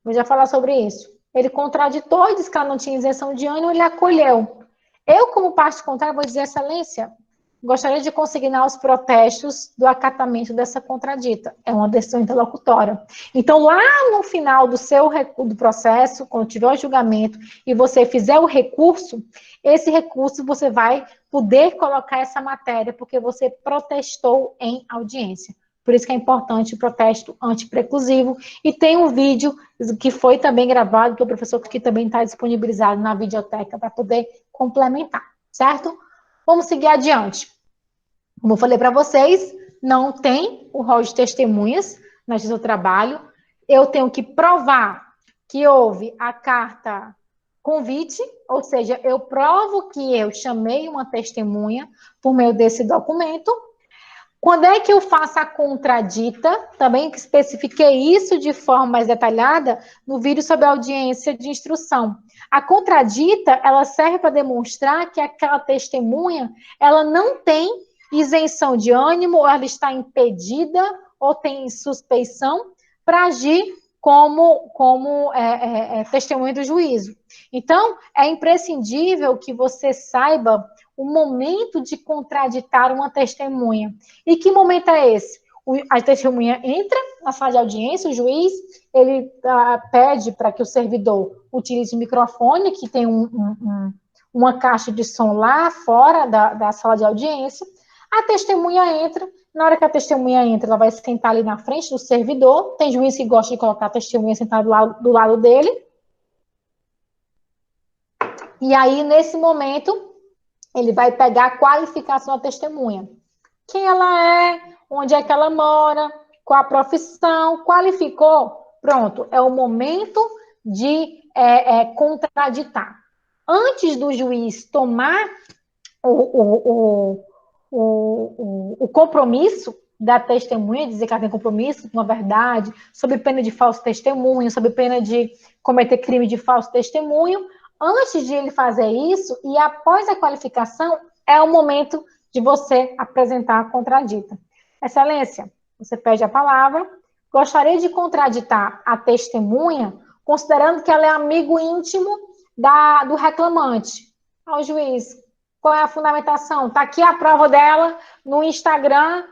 A: Vou já falar sobre isso. Ele contraditou e disse que ela não tinha isenção de ânimo, ele acolheu. Eu, como parte contrária, vou dizer, excelência, gostaria de consignar os protestos do acatamento dessa contradita. É uma decisão interlocutória. Então, lá no final do processo, quando tiver o julgamento e você fizer o recurso, esse recurso você vai poder colocar essa matéria, porque você protestou em audiência. Por isso que é importante o protesto antipreclusivo. E tem um vídeo que foi também gravado, que o professor que também está disponibilizado na videoteca para poder complementar, certo? Vamos seguir adiante. Como eu falei para vocês, não tem o rol de testemunhas na justiça do trabalho. Eu tenho que provar que houve a carta convite, ou seja, eu provo que eu chamei uma testemunha por meio desse documento. Quando é que eu faço a contradita? Também especifiquei isso de forma mais detalhada no vídeo sobre a audiência de instrução. A contradita, ela serve para demonstrar que aquela testemunha, ela não tem isenção de ânimo, ou ela está impedida, ou tem suspeição para agir como testemunha do juízo. Então, é imprescindível que você saiba o momento de contraditar uma testemunha. E que momento é esse? A testemunha entra na sala de audiência, o juiz, ele pede para que o servidor utilize o microfone, que tem uma caixa de som lá fora da sala de audiência. A testemunha entra, na hora que a testemunha entra, ela vai sentar ali na frente do servidor. Tem juiz que gosta de colocar a testemunha sentada do lado dele. E aí, nesse momento, ele vai pegar a qualificação da testemunha. Quem ela é, onde é que ela mora, qual a profissão, qualificou, pronto, é o momento de contraditar. Antes do juiz tomar o compromisso da testemunha, dizer que ela tem compromisso com a verdade, sob pena de falso testemunho, sob pena de cometer crime de falso testemunho, antes de ele fazer isso, e após a qualificação, é o momento de você apresentar a contradita. Excelência, você pede a palavra, gostaria de contraditar a testemunha, considerando que ela é amigo íntimo do reclamante. Ao juiz, qual é a fundamentação? Está aqui a prova dela no Instagram,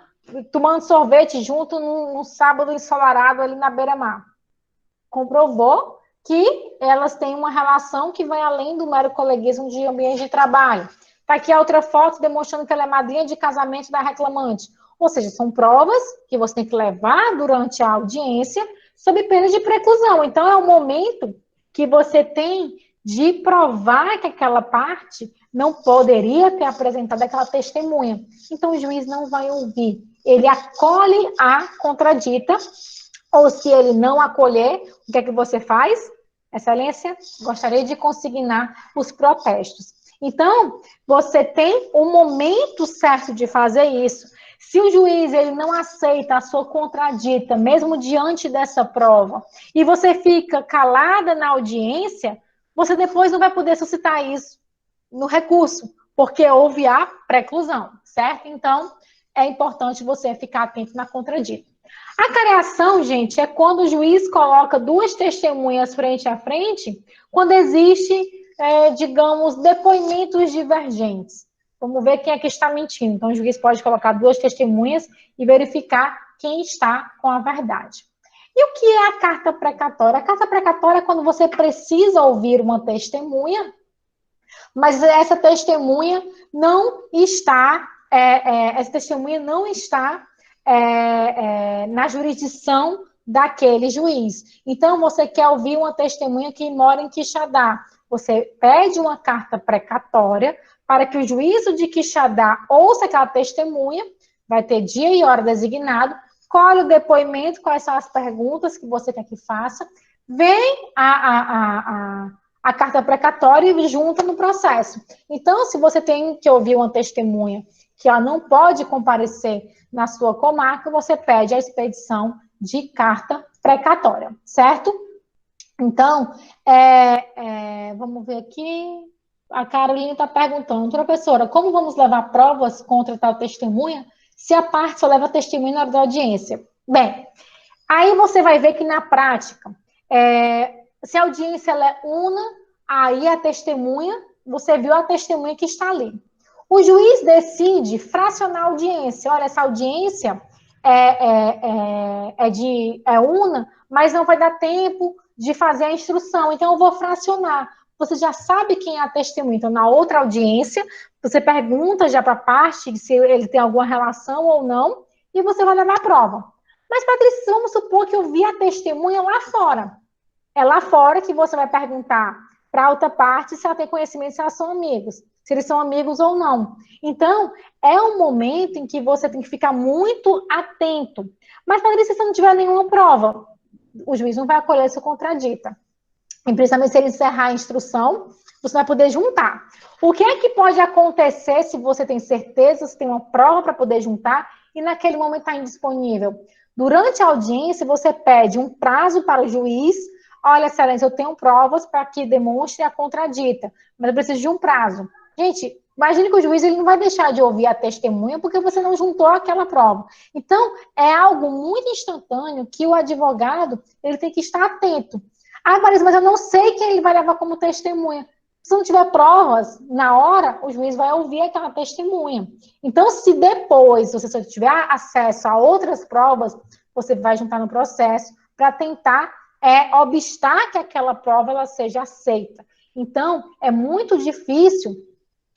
A: tomando sorvete junto num sábado ensolarado ali na beira-mar. Comprovou que elas têm uma relação que vai além do mero coleguismo de ambiente de trabalho. Está aqui a outra foto demonstrando que ela é madrinha de casamento da reclamante. Ou seja, são provas que você tem que levar durante a audiência sob pena de preclusão. Então, é o momento que você tem de provar que aquela parte não poderia ter apresentado aquela testemunha. Então, o juiz não vai ouvir. Ele acolhe a contradita, ou se ele não acolher, o que é que você faz? Excelência, gostaria de consignar os protestos. Então, você tem um momento certo de fazer isso. Se o juiz ele não aceita a sua contradita, mesmo diante dessa prova, e você fica calada na audiência, você depois não vai poder suscitar isso no recurso, porque houve a preclusão, certo? Então, é importante você ficar atento na contradita. A careação, gente, é quando o juiz coloca duas testemunhas frente a frente, quando existe, digamos, depoimentos divergentes. Vamos ver quem é que está mentindo. Então, o juiz pode colocar duas testemunhas e verificar quem está com a verdade. E o que é a carta precatória? A carta precatória é quando você precisa ouvir uma testemunha, mas essa testemunha não está, na jurisdição daquele juiz. Então, você quer ouvir uma testemunha que mora em Quixadá. Você pede uma carta precatória para que o juízo de Quixadá ouça aquela testemunha, vai ter dia e hora designado, colhe o depoimento, quais são as perguntas que você quer que faça, vem a carta precatória e junta no processo. Então, se você tem que ouvir uma testemunha que ela não pode comparecer na sua comarca, você pede a expedição de carta precatória, certo? Então, vamos ver aqui. A Carolina está perguntando, professora, como vamos levar provas contra tal testemunha se a parte só leva testemunha na hora da audiência? Bem, aí você vai ver que na prática, se a audiência ela é una, aí a testemunha, você viu a testemunha que está ali. O juiz decide fracionar a audiência. Olha, essa audiência é una, mas não vai dar tempo de fazer a instrução, então eu vou fracionar. Você já sabe quem é a testemunha. Então, na outra audiência, você pergunta já para a parte se ele tem alguma relação ou não, e você vai levar a prova. Mas, Patrícia, vamos supor que eu vi a testemunha lá fora. É lá fora que você vai perguntar para a outra parte se ela tem conhecimento, se elas são amigos, se eles são amigos ou não. Então, é um momento em que você tem que ficar muito atento. Mas, Patrícia, se não tiver nenhuma prova, o juiz não vai acolher se contradita. E principalmente se ele encerrar a instrução, você vai poder juntar. O que é que pode acontecer se você tem certeza, se tem uma prova para poder juntar e naquele momento está indisponível? Durante a audiência, você pede um prazo para o juiz. Olha, excelência, eu tenho provas para que demonstre a contradita, mas eu preciso de um prazo. Gente, imagine que o juiz ele não vai deixar de ouvir a testemunha porque você não juntou aquela prova. Então, é algo muito instantâneo que o advogado ele tem que estar atento. Ah, Marisa, mas eu não sei quem ele vai levar como testemunha. Se não tiver provas, na hora, o juiz vai ouvir aquela testemunha. Então, se depois você só tiver acesso a outras provas, você vai juntar no processo para tentar obstar que aquela prova ela seja aceita. Então, é muito difícil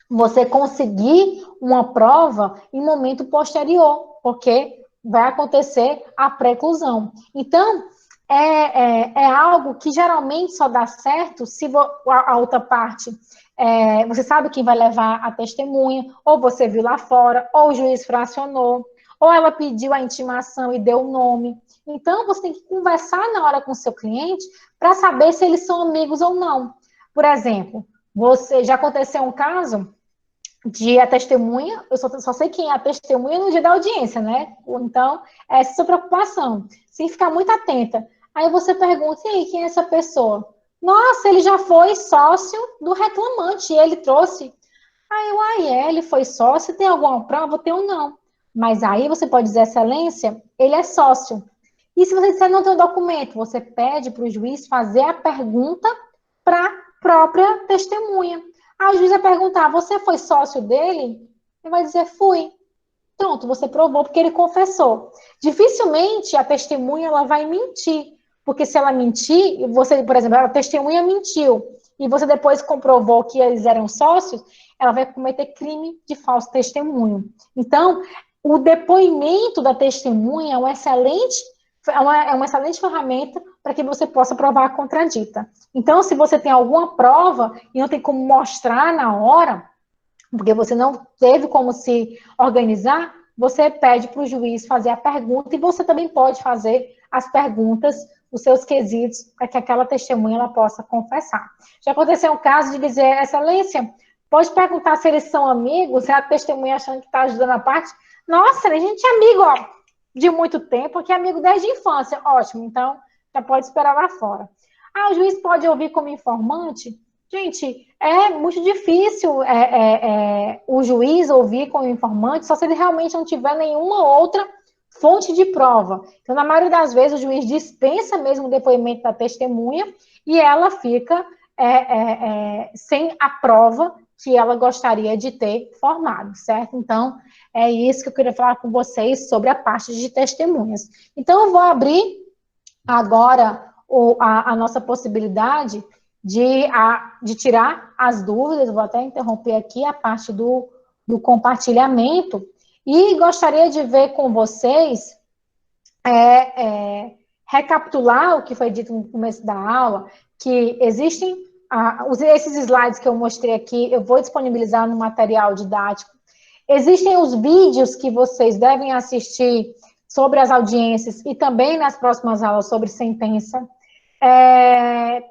A: você conseguir uma prova em momento posterior, porque vai acontecer a preclusão. Então, é algo que geralmente só dá certo se a outra parte, você sabe quem vai levar a testemunha, ou você viu lá fora, ou o juiz fracionou, ou ela pediu a intimação e deu o nome. Então, você tem que conversar na hora com o seu cliente para saber se eles são amigos ou não. Por exemplo, já aconteceu um caso de a testemunha, eu só sei quem é a testemunha no dia da audiência, né? Então, essa é a sua preocupação. Sem ficar muito atenta. Aí você pergunta, e aí, quem é essa pessoa? Nossa, ele já foi sócio do reclamante, e ele trouxe. Aí ele foi sócio, tem alguma prova? Tem ou não. Mas aí você pode dizer, excelência, ele é sócio. E se você disser não tem o documento, você pede para o juiz fazer a pergunta para a própria testemunha. Aí o juiz vai perguntar, você foi sócio dele? Ele vai dizer, fui. Pronto, você provou porque ele confessou. Dificilmente a testemunha ela vai mentir, porque se ela mentir, você, por exemplo, a testemunha mentiu, e você depois comprovou que eles eram sócios, ela vai cometer crime de falso testemunho. Então, o depoimento da testemunha é uma excelente ferramenta para que você possa provar a contradita. Então, se você tem alguma prova e não tem como mostrar na hora, porque você não teve como se organizar, você pede para o juiz fazer a pergunta e você também pode fazer as perguntas, os seus quesitos, para que aquela testemunha ela possa confessar. Já aconteceu um caso de dizer, excelência, pode perguntar se eles são amigos, se a testemunha achando que está ajudando a parte. Nossa, a gente é amigo, ó, de muito tempo, que é amigo desde a infância. Ótimo, então já pode esperar lá fora. Ah, o juiz pode ouvir como informante? Gente, é muito difícil o juiz ouvir como informante só se ele realmente não tiver nenhuma outra fonte de prova. Então, na maioria das vezes, o juiz dispensa mesmo o depoimento da testemunha e ela fica sem a prova que ela gostaria de ter formado, certo? Então, é isso que eu queria falar com vocês sobre a parte de testemunhas. Então, eu vou abrir agora a nossa possibilidade de tirar as dúvidas, vou até interromper aqui a parte do compartilhamento, e gostaria de ver com vocês, recapitular o que foi dito no começo da aula, que existem, esses slides que eu mostrei aqui, eu vou disponibilizar no material didático, Existem os vídeos que vocês devem assistir sobre as audiências e também nas próximas aulas sobre sentença.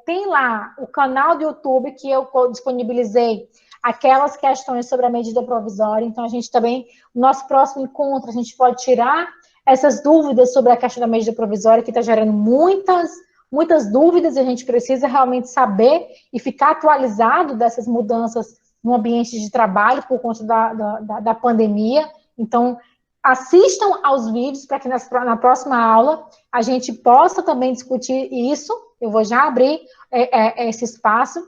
A: Tem lá o canal do YouTube que eu disponibilizei aquelas questões sobre a medida provisória. Então, a gente também, no nosso próximo encontro, a gente pode tirar essas dúvidas sobre a questão da medida provisória, que está gerando muitas dúvidas, e a gente precisa realmente saber e ficar atualizado dessas mudanças no ambiente de trabalho por conta da pandemia. Então, assistam aos vídeos para que na próxima aula a gente possa também discutir isso. Eu vou já abrir esse espaço.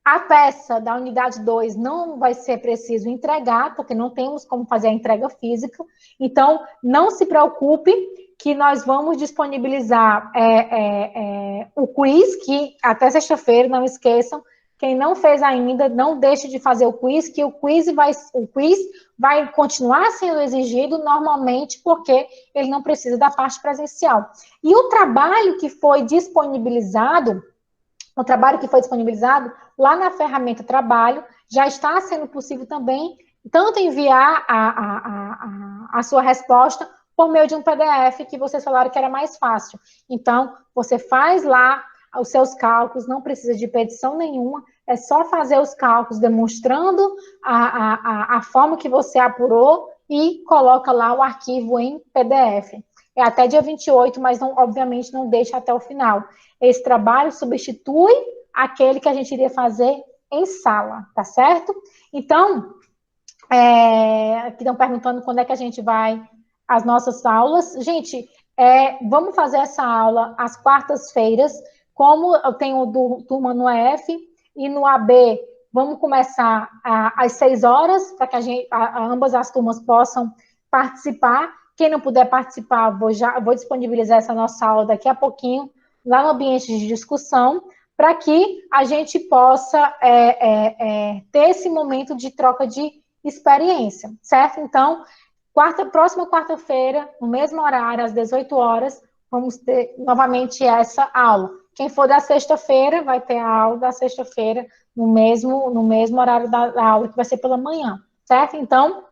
A: A peça da unidade 2 não vai ser preciso entregar, porque não temos como fazer a entrega física. Então, não se preocupe que nós vamos disponibilizar o quiz, que até sexta-feira, não esqueçam, quem não fez ainda, não deixe de fazer o quiz, que o quiz vai continuar sendo exigido normalmente, porque ele não precisa da parte presencial. E o trabalho que foi disponibilizado lá na ferramenta Trabalho, já está sendo possível também, tanto enviar a sua resposta por meio de um PDF, que vocês falaram que era mais fácil. Então, você faz lá os seus cálculos, não precisa de petição nenhuma, é só fazer os cálculos demonstrando a forma que você apurou e coloca lá o arquivo em PDF. É até dia 28, mas não, obviamente não deixa até o final. Esse trabalho substitui aquele que a gente iria fazer em sala, tá certo? Então, aqui estão perguntando quando é que a gente vai às nossas aulas. Gente, vamos fazer essa aula às quartas-feiras, como eu tenho turma no EF e no AB, vamos começar às 6 horas, para que ambas as turmas possam participar. Quem não puder participar, vou disponibilizar essa nossa aula daqui a pouquinho, lá no ambiente de discussão, para que a gente possa ter esse momento de troca de experiência, certo? Então, próxima quarta-feira, no mesmo horário, às 18 horas, vamos ter novamente essa aula. Quem for da sexta-feira, vai ter a aula da sexta-feira, no mesmo horário da aula, que vai ser pela manhã, certo? Então,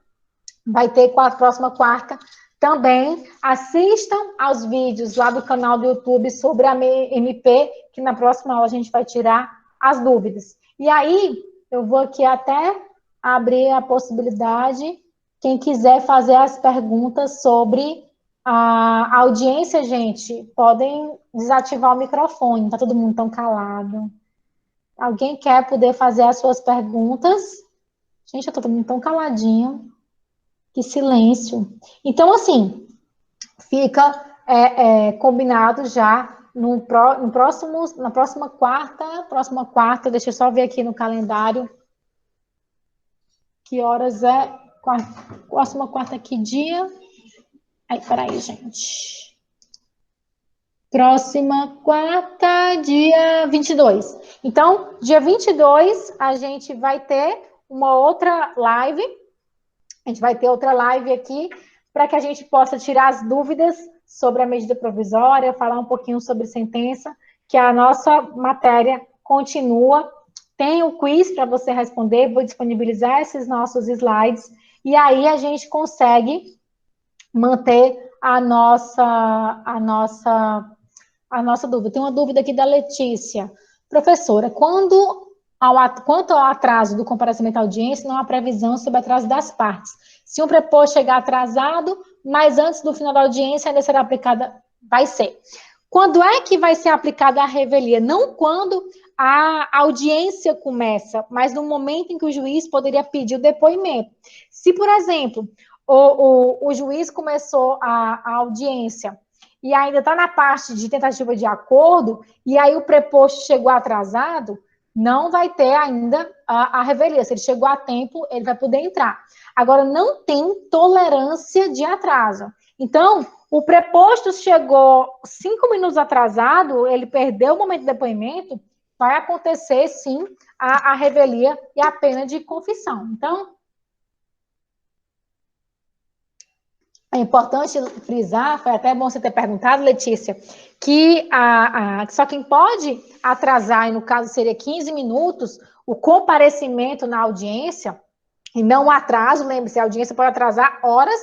A: vai ter a próxima quarta. Também assistam aos vídeos lá do canal do YouTube sobre a MP, que na próxima aula a gente vai tirar as dúvidas. E aí, eu vou aqui até abrir a possibilidade, quem quiser fazer as perguntas sobre a audiência, gente, podem desativar o microfone, tá todo mundo tão calado. Alguém quer poder fazer as suas perguntas? Gente, tá todo mundo tão caladinho. Que silêncio. Então, assim, fica combinado já na próxima quarta, deixa eu só ver aqui no calendário que horas é. Próxima quarta, que dia? Peraí, gente. Próxima quarta, dia 22. Então, dia 22, a gente vai ter uma outra live. A gente vai ter outra live aqui para que a gente possa tirar as dúvidas sobre a medida provisória, falar um pouquinho sobre sentença, que a nossa matéria continua. Tem o quiz para você responder, vou disponibilizar esses nossos slides, e aí a gente consegue manter a nossa dúvida. Tem uma dúvida aqui da Letícia. Professora, quanto ao atraso do comparecimento à audiência, não há previsão sobre atraso das partes. Se um preposto chegar atrasado, mas antes do final da audiência ainda será aplicada, vai ser. Quando é que vai ser aplicada a revelia? Não quando a audiência começa, mas no momento em que o juiz poderia pedir o depoimento. Se, por exemplo, o juiz começou a audiência e ainda está na parte de tentativa de acordo, e aí o preposto chegou atrasado, não vai ter ainda a revelia. Se ele chegou a tempo, ele vai poder entrar. Agora, não tem tolerância de atraso. Então, o preposto chegou 5 minutos atrasado, ele perdeu o momento de depoimento, vai acontecer, sim, a revelia e a pena de confissão. Então, é importante frisar, foi até bom você ter perguntado, Letícia, que só quem pode atrasar, e no caso seria 15 minutos, o comparecimento na audiência, E não o atraso, lembre-se, a audiência pode atrasar horas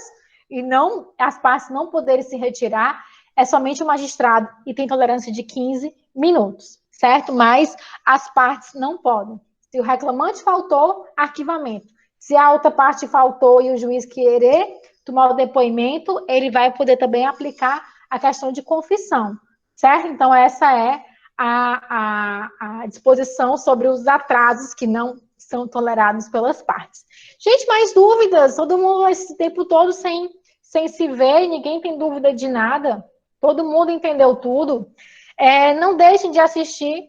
A: e não as partes não poderem se retirar, é somente o magistrado e tem tolerância de 15 minutos, certo? Mas as partes não podem. Se o reclamante faltou, arquivamento. Se a outra parte faltou e o juiz querer tomar o depoimento, ele vai poder também aplicar a questão de confissão, certo? Então, essa é a disposição sobre os atrasos que não são tolerados pelas partes. Gente, mais dúvidas? Todo mundo esse tempo todo sem se ver, ninguém tem dúvida de nada, todo mundo entendeu tudo. Não deixem de assistir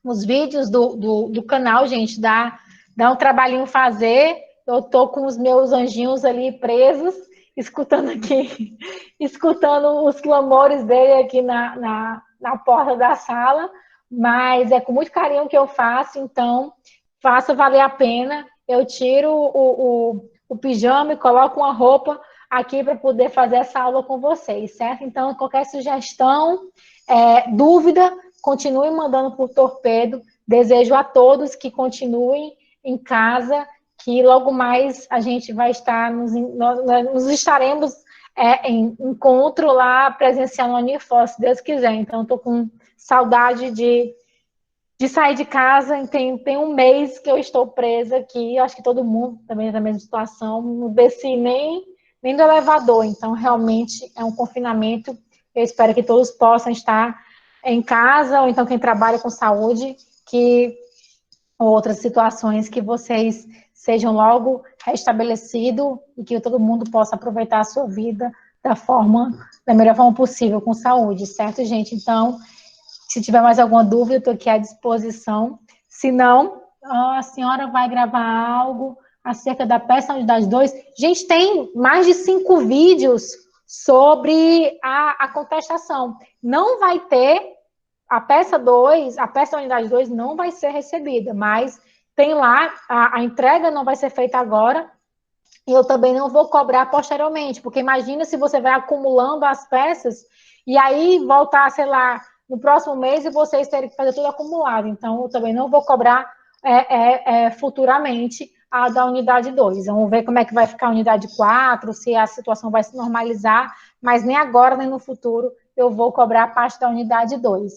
A: os vídeos do canal, gente, dá um trabalhinho fazer. Eu tô com os meus anjinhos ali presos, escutando aqui, escutando os clamores dele aqui na porta da sala, mas é com muito carinho que eu faço, então faça valer a pena. Eu tiro o pijama e coloco uma roupa aqui para poder fazer essa aula com vocês, certo? Então, qualquer sugestão, dúvida, continue mandando por torpedo. Desejo a todos que continuem em casa, que logo mais a gente vai estar, nos estaremos em encontro lá presencial no Unifor, se Deus quiser. Então, estou com saudade de sair de casa. Tem um mês que eu estou presa aqui, acho que todo mundo também na mesma situação, não desci nem do elevador, então realmente é um confinamento. Eu espero que todos possam estar em casa, ou então quem trabalha com saúde, que outras situações, que vocês sejam logo restabelecidos e que todo mundo possa aproveitar a sua vida da melhor forma possível, com saúde, certo, gente? Então, se tiver mais alguma dúvida, estou aqui à disposição. Se não, a senhora vai gravar algo acerca da peça Unidade 2. Gente, tem mais de 5 vídeos sobre a contestação. Não vai ter a peça 2, a peça Unidade 2 não vai ser recebida, mas tem lá, a entrega não vai ser feita agora, e eu também não vou cobrar posteriormente, porque imagina se você vai acumulando as peças, e aí voltar, sei lá, no próximo mês e vocês terem que fazer tudo acumulado. Então, eu também não vou cobrar futuramente a da unidade 2. Vamos ver como é que vai ficar a unidade 4, se a situação vai se normalizar, mas nem agora, nem no futuro, eu vou cobrar a parte da unidade 2.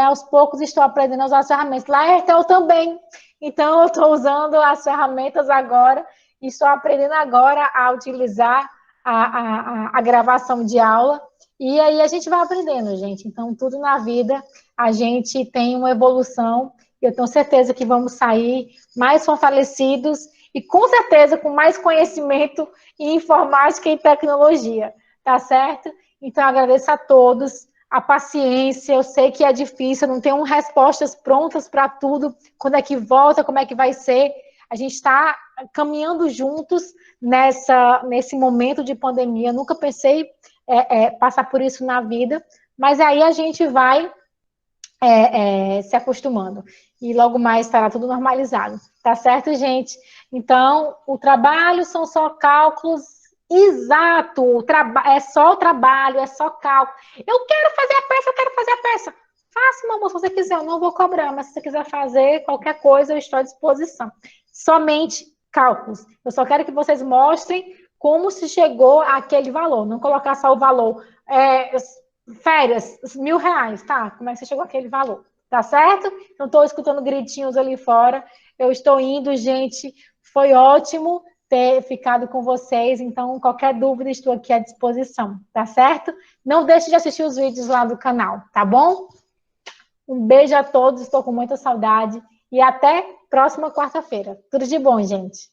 A: Aos poucos estou aprendendo a usar as ferramentas. Laertel também. Então, eu estou usando as ferramentas agora e estou aprendendo agora a utilizar a gravação de aula. E aí a gente vai aprendendo, gente. Então, tudo na vida, a gente tem uma evolução. Eu tenho certeza que vamos sair mais fortalecidos e, com certeza, com mais conhecimento em informática e tecnologia. Tá certo? Então, agradeço a todos a paciência. Eu sei que é difícil, não tenho respostas prontas para tudo. Quando é que volta, como é que vai ser? A gente está caminhando juntos nesse momento de pandemia. Eu nunca pensei passar por isso na vida, mas aí a gente vai se acostumando. E logo mais estará tudo normalizado. Tá certo, gente? Então, o trabalho são só cálculos. Exato, é só o trabalho, é só cálculo. Eu quero fazer a peça. Faça, meu amor, se você quiser, eu não vou cobrar, mas se você quiser fazer qualquer coisa, eu estou à disposição. Somente cálculos. Eu só quero que vocês mostrem como se chegou àquele valor, não colocar só o valor. Férias, R$1.000, tá? Como é que você chegou àquele valor? Tá certo? Então, estou escutando gritinhos ali fora. Eu estou indo, gente. Foi ótimo ter ficado com vocês, então qualquer dúvida estou aqui à disposição, tá certo? Não deixe de assistir os vídeos lá do canal, tá bom? Um beijo a todos, estou com muita saudade e até próxima quarta-feira. Tudo de bom, gente!